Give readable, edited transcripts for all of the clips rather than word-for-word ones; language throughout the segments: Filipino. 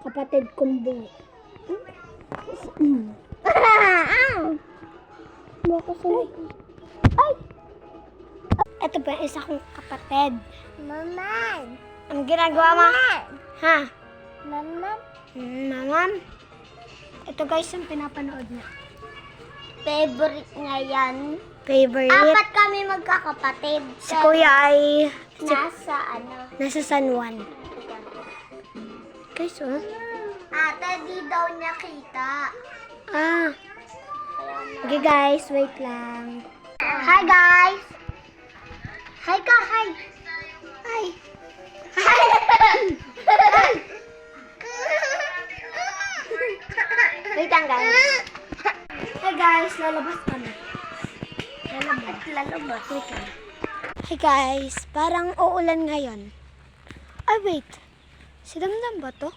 Kapatid kong boy. Baka sa... Ay! Ito pa yung isa kong kapatid. Mama. Ang ginagawa mo? Ha? Mama. Mamam? Ito guys, yung pinapanood niya. Favorite niya yan. Favorite? Apat kami magkakapatid. Si Kuya ay... Nasa San Juan. Guys, oh. Ate, di daw niya kita. Ah. Okay guys, wait lang. Hi guys! Hi ka, hi! Hi. Hi! Wait lang guys. Hey guys, lalabas kami. Lalabas. Wait lang. Hey guys, parang uulan ngayon. Ay wait. Si Damdam ba to?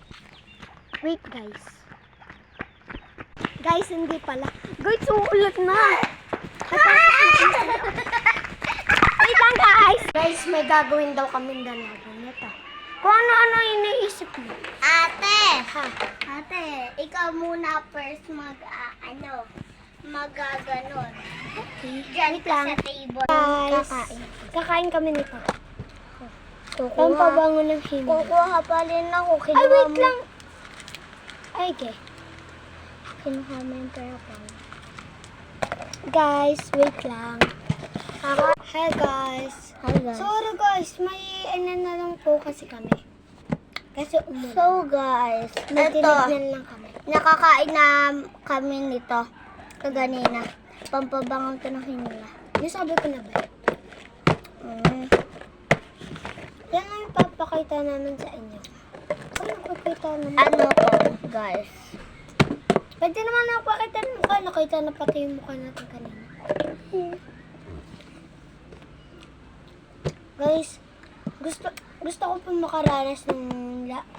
Wait guys. Guys, hindi pala. Guys, uulan na. Wait lang guys. Guys, may gagawin daw kami dalawa. Ito. Kung ano-ano iniisip mo. Ate! Ha? Ate, ikaw muna first ganon. Okay. Diyan Wait ka lang. sa table. Guys, kakain kami nito. Pampabango ng himig. Kukuha pa rin ako. Ay, wait lang. Ay, okay. Kinuha mo yung pera ko. Guys, wait lang. Hi guys. Hi guys. Sorry guys, may na lang po kasi kami. Kasi umulan. So guys, May ito, tinignan lang kami. nakakain na kami nito kaganina. Pampabangon ko ng hininga. Yung sabi ko na ba? Yan nga yung papakita namin sa inyo. Ano papakita naman? Ano ko, guys? Pwede naman ako pakita ng mukha. Nakita na pati yung mukha natin kanina. Guys, gusto ko po makaranas ng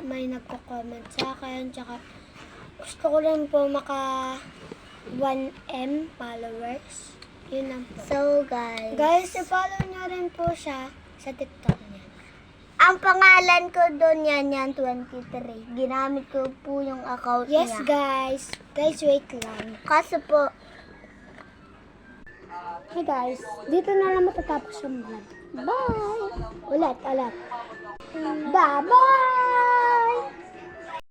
may nagko-comment sa akin. Tsaka gusto ko rin po maka 1M followers. Yun lang po. So guys, Guys, i-follow nyo rin po siya sa TikTok niya. ang pangalan ko doon yan 23. Ginamit ko po yung account Yes, niya. guys. Guys, wait lang. Kaso po, Hey guys, dito na lang matatapos yung vlog. Bye! Ulit. Bye-bye!